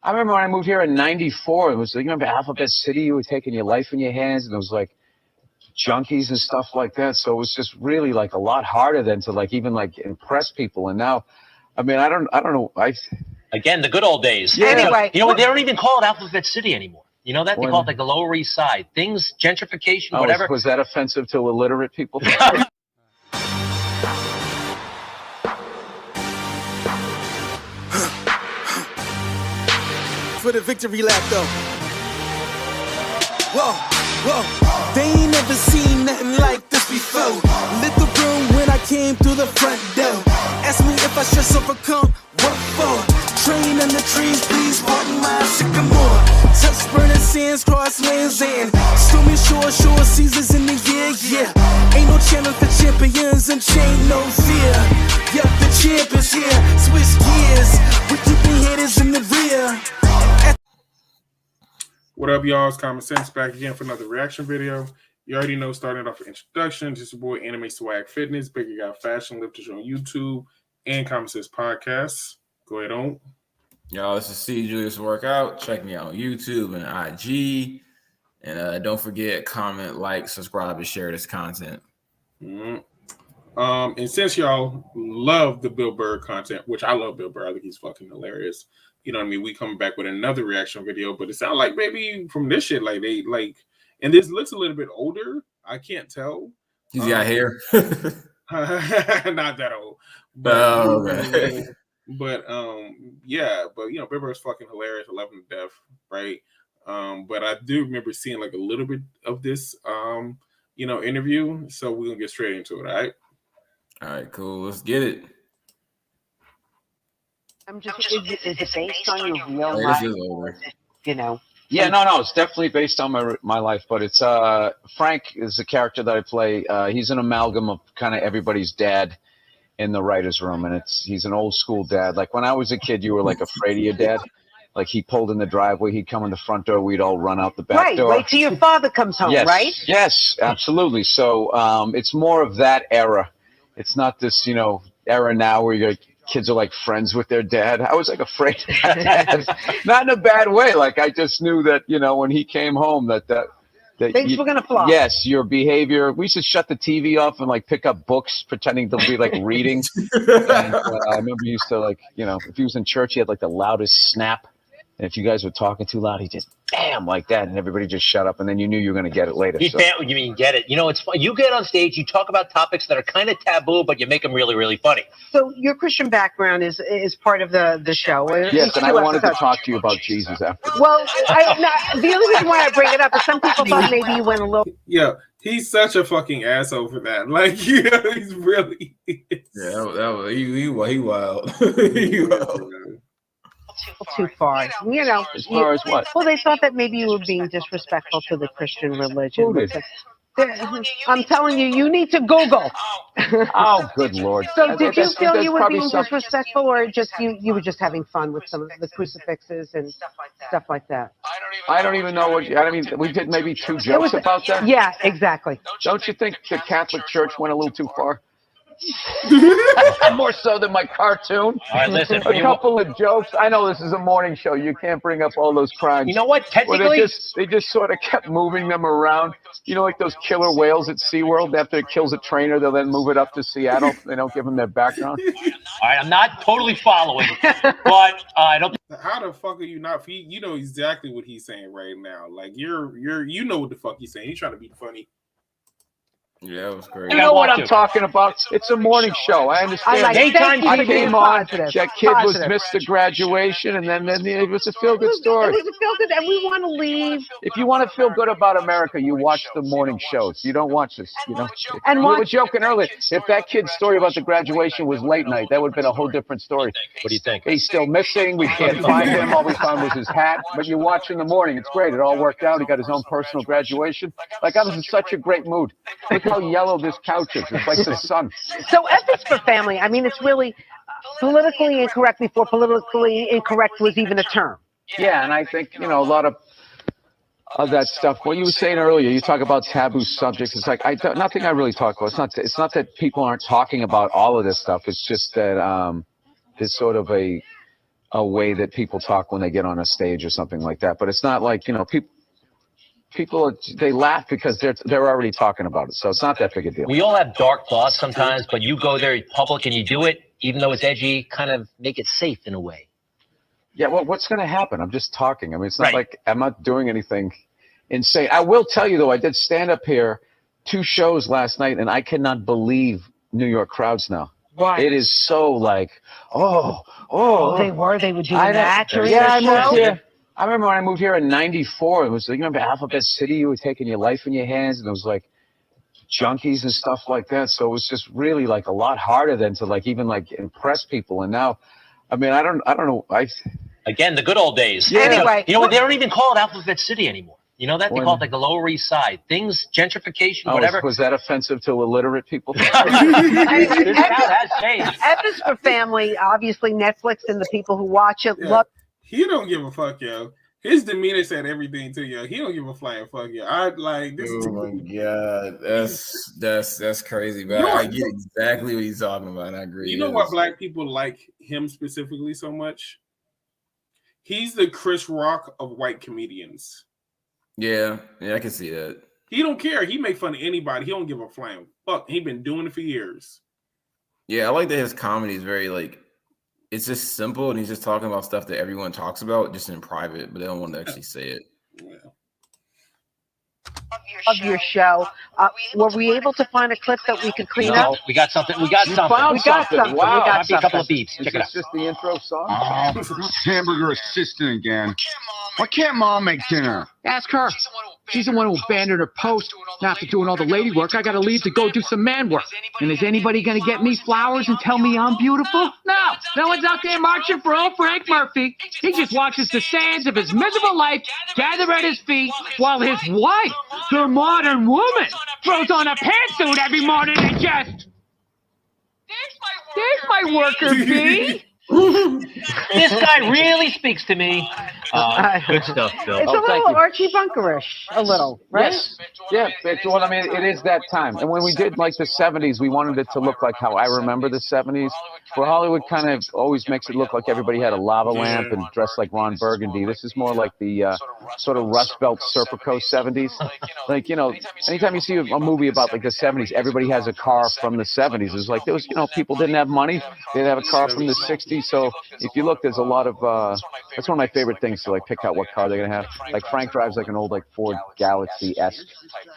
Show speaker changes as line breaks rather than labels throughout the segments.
I remember when I moved here in '94. It was, you remember Alphabet City? You were taking your life in your hands, and it was like junkies and stuff like that. So it was just really like a lot harder than to like even like impress people. And now, I mean, I don't know.
Again, the good old days.
Yeah.
Anyway,
you know what? They don't even call it Alphabet City anymore. You know that? They
When?
call it like the Lower East Side. Things, gentrification,
Oh,
whatever.
was that offensive to illiterate people?
For the victory lap though. Whoa, whoa. They ain't never seen nothing like this before. Lit the room when I came through the front door. Ask me if I stress overcome, what for? Train in the trees, please pardon my sycamore. Touch burning sands, cross lands and stormy shore seasons in the year, yeah. Ain't no channel for champions and chain no fear. Yup, the champ is here, switch gears. We keeping haters in the rear.
What up, y'all? It's Common Sense back again for another reaction video. You already know, starting off with introduction, just your boy Anime Swag Fitness, Bigger Guy Fashion Lifters on YouTube, and Common Sense Podcasts. Go ahead on.
Y'all, this is C. Julius Workout. Check me out on YouTube and IG. And don't forget, comment, like, subscribe, and share this content.
And since y'all love the Bill Burr content, which I love Bill Burr, I think he's fucking hilarious. You know what I mean? We coming back with another reaction video, but it sounds like maybe from this shit, like they like, and this looks a little bit older. I can't tell.
He's got hair.
Not that old. But, yeah, but you know, Bill Burr's fucking hilarious. I love him to death, right? But I do remember seeing like a little bit of this you know, interview. So we're gonna get straight into it, all right?
All right, cool. Let's get it.
Is it based on your real
This
life?
is over.
You know?
Yeah, no, it's definitely based on my life, but it's Frank is the character that I play. He's an amalgam of kind of everybody's dad in the writer's room, and he's an old school dad. Like when I was a kid, you were like afraid of your dad. Like he pulled in the driveway, he'd come in the front door, we'd all run out the back door.
Right, wait till your father comes home,
Yes,
right?
yes, absolutely. So it's more of that era. It's not this, you know, era now where your kids are like friends with their dad. I was like afraid of my dad. Not in a bad way. Like I just knew that, you know, when he came home that
things were gonna fly.
Yes, your behavior. We used to shut the TV off and like pick up books, pretending to be like reading. And, I remember he used to like, you know, if he was in church, he had like the loudest snap. And if you guys were talking too loud, he just bam like that, and everybody just shut up, and then you knew you were going to get it later.
You mean get it? You know, it's fun. You get on stage, you talk about topics that are kind of taboo, but you make them really, really funny.
So your Christian background is part of the show.
Yes, and I wanted to talk to you about Jesus after.
Well, the only reason why I bring it up is some people thought maybe you went a little.
Yeah, he's such a fucking asshole for that. Like, yeah, he's really.
Yeah, that was he wild. He wild.
Too far. You know,
as far as what?
Well, they thought that maybe you were being disrespectful to the Christian religion.
Who did?
I'm telling you, you need to Google.
Oh, good Lord.
So did you feel you were being disrespectful, or just you were just having fun with some of the crucifixes and stuff like that?
I don't even know what. I mean, we did maybe 2 jokes about that.
Yeah, exactly.
Don't you think the Catholic Church went a little too far? More so than my cartoon.
All right, listen.
A couple of jokes. I know this is a morning show. You can't bring up all those crimes.
You know what? Technically,
they just sort of kept moving them around. You know, like those killer whales at SeaWorld. After it kills a trainer, they'll then move it up to Seattle. They don't give them their background.
All right, I'm not totally following, but I don't.
How the fuck are you not? You know exactly what he's saying right now. Like you know what the fuck he's saying. He's trying to be funny.
Yeah, that was great.
You know what I'm talking about? It's a morning show. I understand.
I
came on. That kid was missed the graduation, and then it was a feel-good story.
It was a feel-good, and we want to leave.
If you want to feel good about America, you watch the morning shows. You don't watch this. You know.
And
we were joking earlier. If that kid's story about the graduation was late night, that would have been a whole different story.
What do you think?
He's still missing. We can't find him. All we found was his hat. But you watch in the morning. It's great. It all worked out. He got his own personal graduation. Like, I was in such a great mood. Look how yellow this couch is. It's like the sun.
So ethics for family. I mean, it's really politically incorrect before politically incorrect was even a term.
Yeah, and I think, you know, a lot of that stuff. What you were saying earlier, you talk about taboo subjects. It's like nothing I really talk about. It's not that people aren't talking about all of this stuff. It's just that there's sort of a a way that people talk when they get on a stage or something like that. But it's not like, you know, people they laugh because they're already talking about it. So it's not that big a deal.
We all have dark thoughts sometimes, but you go there in public and you do it, even though it's edgy, kind of make it safe in a way.
Yeah, well, what's going to happen? I'm just talking. I mean, it's not like I'm not doing anything insane. I will tell you, though, I did stand up here 2 shows last night, and I cannot believe New York crowds now.
Why?
It is so like, oh.
They were doing that during
yeah, I
the
moved
show?
here. I remember when I moved here in '94. It was, you remember Alphabet City? You were taking your life in your hands, and it was like junkies and stuff like that. So it was just really like a lot harder than to like even like impress people. And now, I mean, I don't know.
Again, the good old days.
Yeah. Anyway,
you know what? They don't even call it Alphabet City anymore. You know that? They call it like the Lower East Side. Things, gentrification, whatever.
Was that offensive to illiterate people?
This town has changed.
F is for family. Obviously, Netflix and the people who watch it love.
He don't give a fuck, yo. His demeanor said everything to you. He don't give a flying fuck, yo. I like this.
Oh my god, that's crazy, but I get exactly what he's talking about. I agree.
You know why black people like him specifically so much? He's the Chris Rock of white comedians.
Yeah, I can see that.
He don't care. He make fun of anybody. He don't give a flying fuck. He been doing it for years.
Yeah, I like that his comedy is very like, it's just simple, and he's just talking about stuff that everyone talks about just in private, but they don't want to actually say it.
Yeah.
Of your show. Were we able to find a clip that we could clean up?
We got something. We got something.
Wow.
We got a couple of beats.
Is
Check it
this
out.
just the intro song?
Hamburger assistant again. Why can't mom make dinner?
Ask her. She's the one who abandoned her post. Now after doing all the lady work, I gotta leave to go do some man work. And is anybody gonna get me flowers and tell me I'm beautiful? No one's out there marching for old Frank Murphy. He just watches the sands of his miserable life gather at his feet while his wife, the modern woman, throws on a pantsuit every morning and just... There's my worker bee.
This guy really speaks to me. Good stuff, Bill.
It's a little Archie Bunkerish, a little, right?
Yes. Yeah, well, I mean, it is that time. And when we did like the 70s, we wanted it to look like how I remember the 70s. Where Hollywood kind of always makes it look like everybody had a lava lamp and dressed like Ron Burgundy. This is more like the sort of Rust Belt Serpico 70s. Like, you know, anytime you see a movie about like the 70s, everybody has a car from the 70s. It's like there was, you know, people didn't have money. They'd have a car from the 60s. So if you look, there's a lot of, that's one of my favorite things to like pick out what car they're going to have. Like Frank drives like an old like Ford Galaxy-esque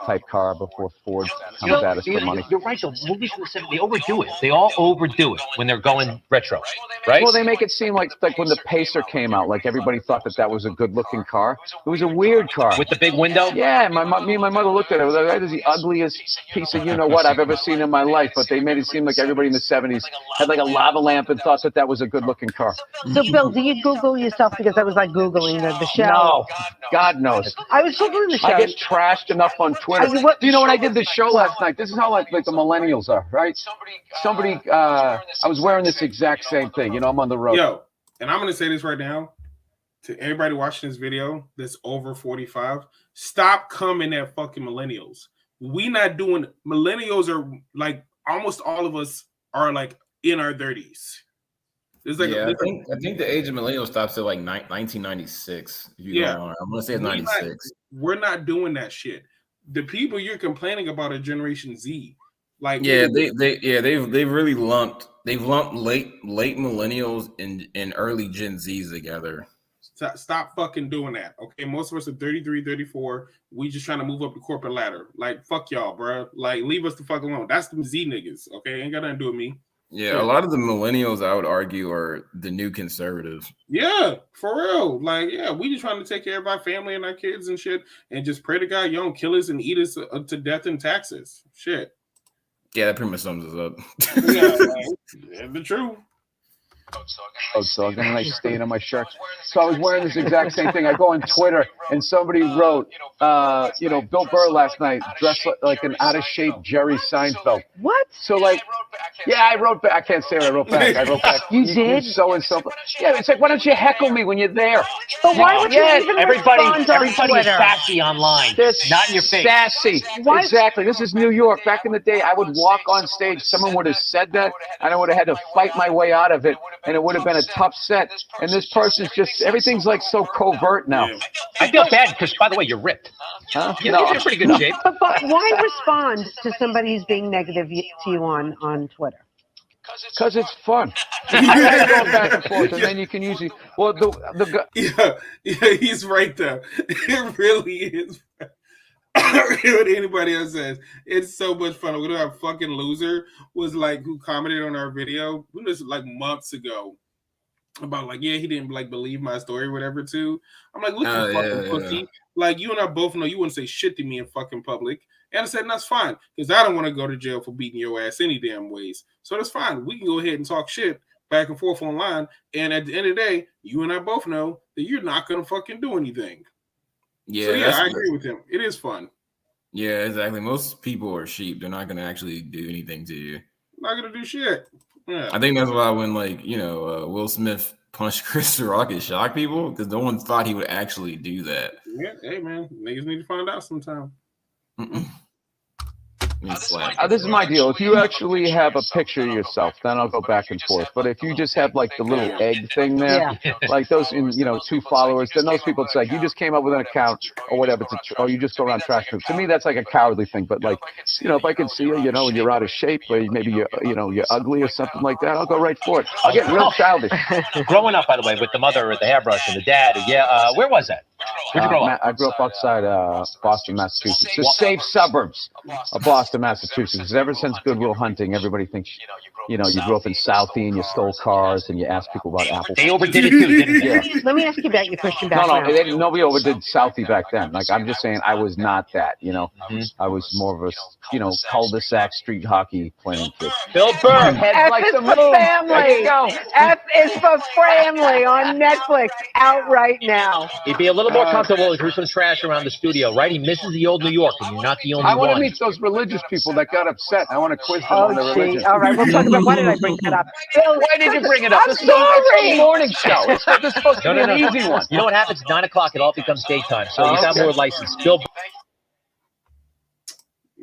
type car before Ford comes at us for money.
You're right, though. Movies from the 70s, they overdo it. They all overdo it when they're going retro, right?
Well, they make it seem like when the Pacer came out, like everybody thought that was a good-looking car. It was a weird car.
With the big window?
Yeah, me and my mother looked at it. It was like, that is the ugliest piece of you-know-what I've ever seen in my life. But they made it seem like everybody in the 70s had like a lava lamp and thought that was a good-looking car.
So, Bill, do you Google yourself? Because I was like Googling the show.
No, God knows.
I was Googling the show.
I get trashed enough on Twitter. Do you know when I did the show last night? This is how like the millennials are, right? Somebody, I was wearing this exact same thing. You know, I'm on the road.
Yo, and I'm gonna say this right now to everybody watching this video that's over 45. Stop coming at fucking millennials. We not doing. Millennials are like almost all of us are like in our 30s. There's like
I think the age of millennial stops at like 1996. I'm gonna say it's 96.
We're not doing that shit. The people you're complaining about are Generation Z. Like
they've really lumped late millennials and early Gen Zs together.
Stop fucking doing that. Okay, most of us are 33, 34. We just trying to move up the corporate ladder. Like fuck y'all, bro. Like leave us the fuck alone. That's the Z niggas. Okay, ain't got nothing to do with me.
Yeah, a lot of the millennials, I would argue, are the new conservatives.
Yeah, for real. Like, yeah, we just trying to take care of our family and our kids and shit, and just pray to God you don't kill us and eat us to death in taxes. Shit.
Yeah, that pretty much sums us up.
Yeah, the truth.
So I'm gonna nice stain on my shirt. So I was wearing this exact same thing. I go on Twitter and somebody wrote, Bill Burr last night dressed like an out of shape Jerry Seinfeld.
What?
So like, yeah, I wrote back. I can't say what I wrote back. I wrote back.
You did?
So and so. Yeah, it's like, why don't you heckle me when you're there?
But why would you even
everybody
respond on
is
Twitter?
sassy online, not in your face.
Sassy.
Why?
Exactly. This is New York. Back in the day, I would walk on stage. Someone would have said that, and I would have had to fight my way out of it and it would have been a tough set. And this person's just everything's like so covert now.
Yeah.
I feel bad because, by the way, you're ripped.
Huh?
You're in pretty good shape.
But why respond to somebody who's being negative to you on Twitter?
Because it's fun. I go back and forth, and then you can usually. Well, the
Yeah, he's right though. It really is. What anybody else says, it's so much fun. We know that fucking loser was like who commented on our video. We was like months ago about like, yeah, he didn't like believe my story or whatever too. I'm like, look, you fucking pussy. Like you and I both know you wouldn't say shit to me in fucking public. And I said, that's fine, because I don't want to go to jail for beating your ass any damn ways. So that's fine. We can go ahead and talk shit back and forth online. And at the end of the day, you and I both know that you're not going to fucking do anything.
Yeah,
so, I agree with him. It is fun.
Yeah, exactly. Most people are sheep. They're not going to actually do anything to you.
Not going to do shit. Yeah.
I think that's why when, like, Will Smith punched Chris Rock, it shocked people because no one thought he would actually do that.
Yeah, hey, man. Niggas need to find out sometime.
This is my deal. If you actually have a picture of yourself, then I'll go back and forth. But if you just have like the little egg thing there, like those, 2 followers, then those people, it's like you just came up with an account or whatever, or you just go around trash groups. To me, that's like a cowardly thing. But like, if I can see you, and you're out of shape, or maybe you're ugly or something like that, I'll go right for it. I'll get real childish.
Growing up, by the way, with the mother with the hairbrush and the dad, where was that? Where'd you grow up?
I grew up outside Boston, Massachusetts. The safe suburbs of Boston, Massachusetts. Because ever since Goodwill Hunting, everybody thinks, you grew up in Southie and you stole cars and you asked people about apples.
They overdid it too, didn't they?
Yeah. Let me ask you about your Christian background.
No, nobody overdid Southie back then. Like, I'm just saying I was not that, I was more of a, cul-de-sac street hockey playing kid.
Bill Burr.
F is for family. F is for family on Netflix, out right now.
He'd be a little more comfortable if there was some trash around the studio, right? He misses the old New York, and you're not the only one.
I want to meet those religious people that got upset. I want to quiz them on their religion.
All right, we'll talk about why did I bring that up? Bill,
why did you bring it up?
This is a
morning show. This is supposed to be an easy one.
You know what happens? 9 o'clock, it all becomes daytime. So you got more license. Bill.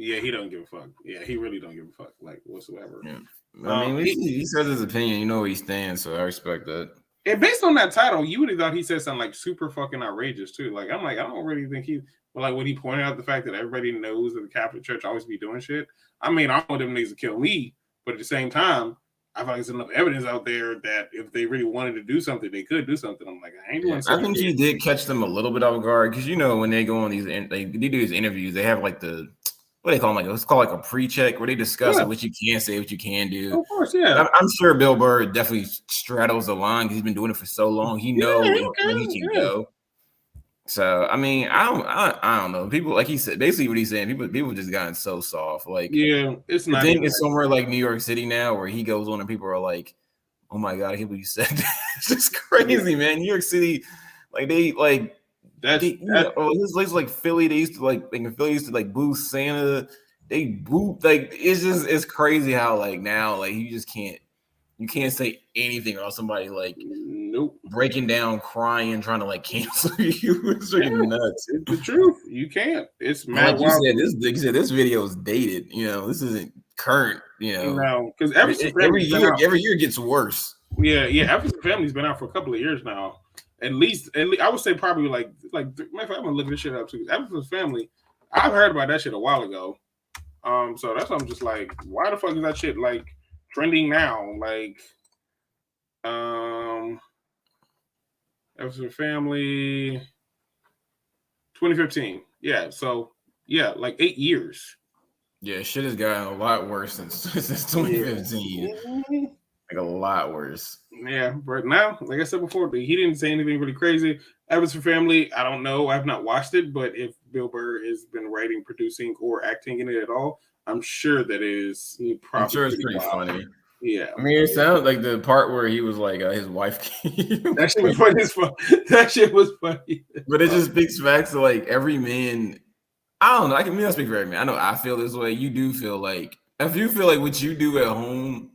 Yeah, he don't give a fuck. Yeah, he really don't give a fuck, like whatsoever.
Yeah. I mean, he says his opinion. You know where he stands, so I respect that.
And based on that title, you would have thought he said something like super fucking outrageous too. Like I don't really think when he pointed out the fact that everybody knows that the Catholic Church always be doing shit. I mean, I don't want them niggas to kill me, but at the same time, I feel like there's enough evidence out there that if they really wanted to do something, they could do something. I'm like, I ain't doing something.
I think he did catch them a little bit off guard because when they go on these, they do these interviews, they have like what they call them, it's called like a pre-check where they discuss what you can say, what you can do.
Of course, yeah.
I'm sure Bill Burr definitely straddles the line because he's been doing it for so long. He knows when he can go. So I mean, I don't know. People, like he said, basically what he's saying, people just gotten so soft. Like,
yeah, it's not.
I think it's somewhere like New York City now where he goes on and people are like, "Oh my god, I can't believe you said that." It's just crazy, man. New York City, like they like. His place like Philly. They used to in Philly used to like boo Santa. They boo it's crazy how like now like you can't say anything or somebody like breaking down, crying, trying to like cancel you. It's freaking nuts.
It's the truth. You can't. It's
mad. Like you said, this video is dated. This isn't current.
No, because
every year gets worse.
Yeah. Every Family's been out for a couple of years now. At least I would say probably like I'm gonna look this shit up too. Adam's Family, I've heard about that shit a while ago. So that's why I'm just like, why the fuck is that shit like trending now? Like, Adam's Family, 2015. Yeah, so yeah, like 8 years.
Yeah, shit has gotten a lot worse since 2015.
Yeah.
Like a lot worse.
Yeah, but now, like I said before, he didn't say anything really crazy. Adam's Family, I don't know. I've not watched it, but if Bill Burr has been writing, producing, or acting in it at all, I'm sure that is probably.
I'm sure it's pretty funny.
Yeah,
I mean, it sounds like the part where he was like his wife came.
That shit was funny as fuck. That shit was funny.
But it just speaks back to like every man. I don't know. I don't speak for every man. I know I feel this way. You do feel like if you feel like what you do at home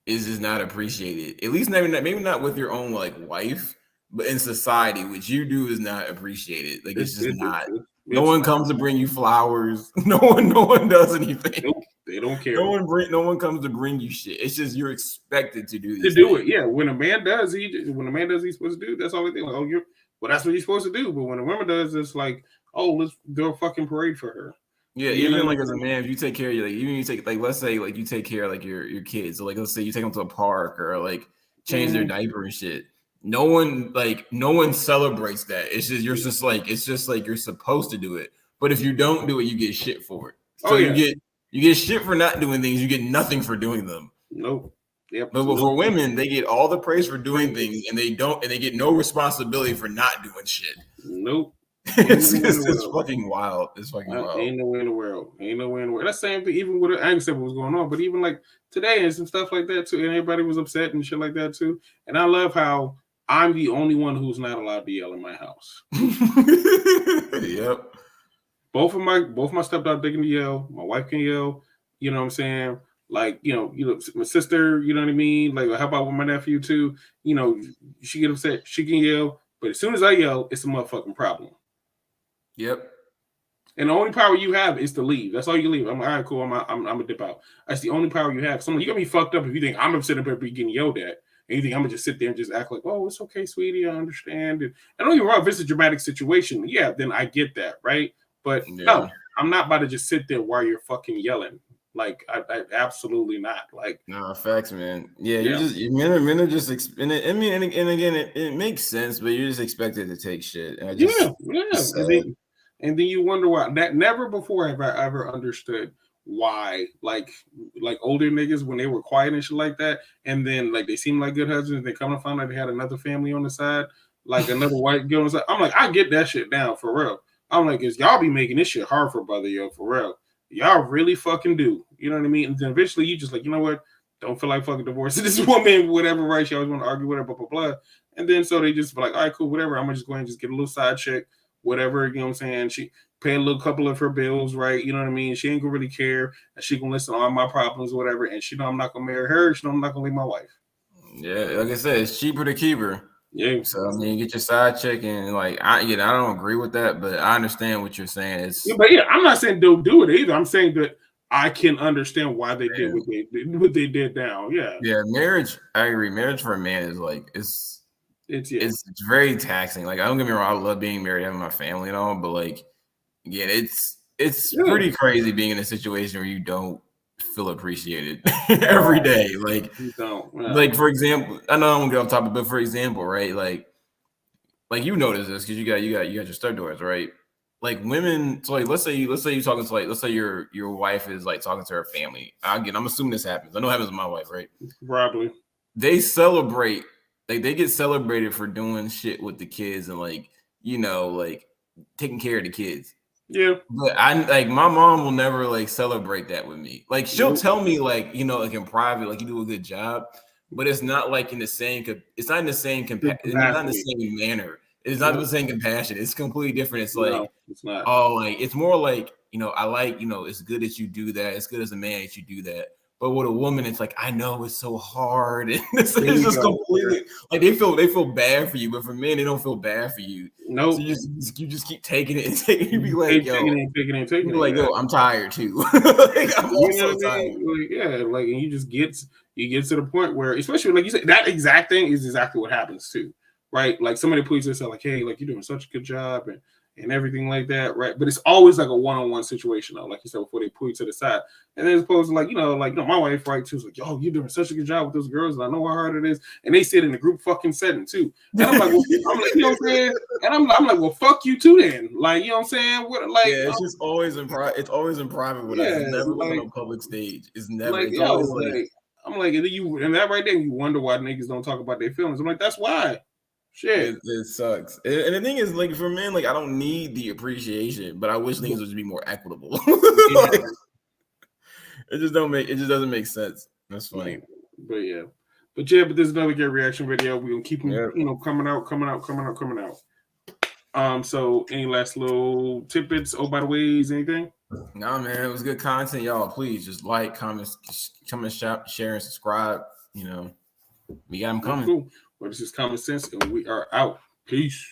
is just not appreciated. At least maybe not with your own like wife, but in society, what you do is not appreciated. Like it's just not. No one comes to bring you flowers. No one does anything.
They don't care.
No one comes to bring you shit. It's just you're expected to do
it. Yeah. When a man does, he's supposed to do. That's all they think. Like, oh, that's what he's supposed to do. But when a woman does, it's like, oh, let's do a fucking parade for her.
Yeah, even like as a man, if you take care of let's say like you take care of like your kids. So like let's say you take them to a park or like change their diaper and shit. No one celebrates that. It's just like you're supposed to do it. But if you don't do it, you get shit for it. So you get shit for not doing things. You get nothing for doing them.
Nope. Yep.
But for women, they get all the praise for doing things, and they get no responsibility for not doing shit.
Nope.
It's fucking wild. It's fucking wild.
Ain't no way in the world. That's the same thing. Even with I ain't said what was going on, but even like today and some stuff like that too, and everybody was upset and shit like that too. And I love how I'm the only one who's not allowed to yell in my house.
Yep.
Both my stepdad they can yell. My wife can yell. You know what I'm saying? Like, you know, my sister, you know what I mean? Like, how about with my nephew too? You know, she get upset, she can yell, but as soon as I yell, it's a motherfucking problem.
Yep.
And the only power you have is to leave. That's all you leave. I'm like, all right, cool. I'm gonna dip out. That's the only power you have. Someone you gotta be fucked up if you think I'm upset about getting yelled at. And you think I'm gonna just sit there and just act like, oh, it's okay, sweetie, I understand. And I don't even know if it's a dramatic situation. Yeah, then I get that, right? But no, I'm not about to just sit there while you're fucking yelling. Like, I absolutely not. Like,
no, facts, man. Yeah, men are just. And again, it makes sense, but you're just expected to take shit. And and then you wonder why. That never before have I ever understood why, like older niggas when they were quiet and shit like that, and then like they seem like good husbands, they come to find out they had another family on the side, like another white girl on the side. I'm like, I get that shit down for real. I'm like, is y'all be making this shit hard for brother, yo, for real. Y'all really fucking do. You know what I mean? And then eventually you just like, you know what? Don't feel like fucking divorcing this woman, whatever, right? She always want to argue with her, blah, blah, blah. And then so they just be like, all right, cool, whatever. I'm going to just go ahead and just get a little side check, whatever, you know what I'm saying? She pay a little couple of her bills, right? You know what I mean? She ain't going to really care. And she going to listen to all my problems, whatever. And she know I'm not going to marry her. She know I'm not going to leave my wife. Yeah, like I said, it's cheaper to keep her.
Yeah.
So I mean, you get your side check, and like I don't agree with that, but I understand what you're saying.
I'm not saying don't do it either. I'm saying that I can understand why they did what they did now. Yeah.
Yeah, marriage. I agree. Marriage for a man is like it's very taxing. Like, I don't get me wrong, I love being married, having my family and all, but like, again, it's pretty crazy being in a situation where you don't feel appreciated every day. Like,
you don't.
Like, for example, I know I won't get off topic, but for example, right? Like you notice this because you got your stepdaughters, right? Like, women. So like, let's say you're talking to let's say your wife is like talking to her family. Again, I'm assuming this happens. I know it happens with my wife, right?
Probably.
They celebrate. Like, they get celebrated for doing shit with the kids and like, you know, like taking care of the kids.
Yeah.
But my mom will never like celebrate that with me. Like, she'll tell me like, you know, like in private, like, you do a good job, but it's not like in the same, it's not in the same, it's not in the same manner. It's not the same compassion. It's completely different. It's like,
no, it's not.
Oh, like, it's more like, you know, I like, you know, it's good that you do that. It's good as a man that you do that. But with a woman, it's like, I know it's so hard. And it's just completely like they feel bad for you, but for men, they don't feel bad for you.
No,
so you just keep taking it and taking it. You be like, taking it. Like, yo, I'm tired too. Like, I'm also tired.
Like, yeah, like, and you get to the point where, especially like you said, that exact thing is exactly what happens too, right? Like, somebody pleases us, like, hey, like, you're doing such a good job and everything like that, right? But it's always like a one-on-one situation, though, like you said, before they pull you to the side. And then as opposed to like, you know, my wife, right, too, is like, yo, you're doing such a good job with those girls, and I know how hard it is. And they sit in a group fucking setting too. And I'm like, well, you know what I'm saying? And I'm like, well, fuck you too then. Like, you know what I'm saying? What, like,
yeah, it's just always in private. It's always in private with us. It's never like, on a public stage. It's never.
Like,
it's always like,
I'm like, and that right there, you wonder why niggas don't talk about their feelings. I'm like, that's why. Shit,
it sucks. And the thing is, like, for men, like, I don't need the appreciation, but I wish things would be more equitable. Like, it just doesn't make sense. That's funny.
But there's another good reaction video. We're gonna keep them, you know, coming out. So any last little tidbits? Oh, by the way, is anything?
No, man, it was good content, y'all. Please just like, comment, share, and subscribe. You know, we got them coming.
Cool. Well, this is Common Sense, and we are out. Peace.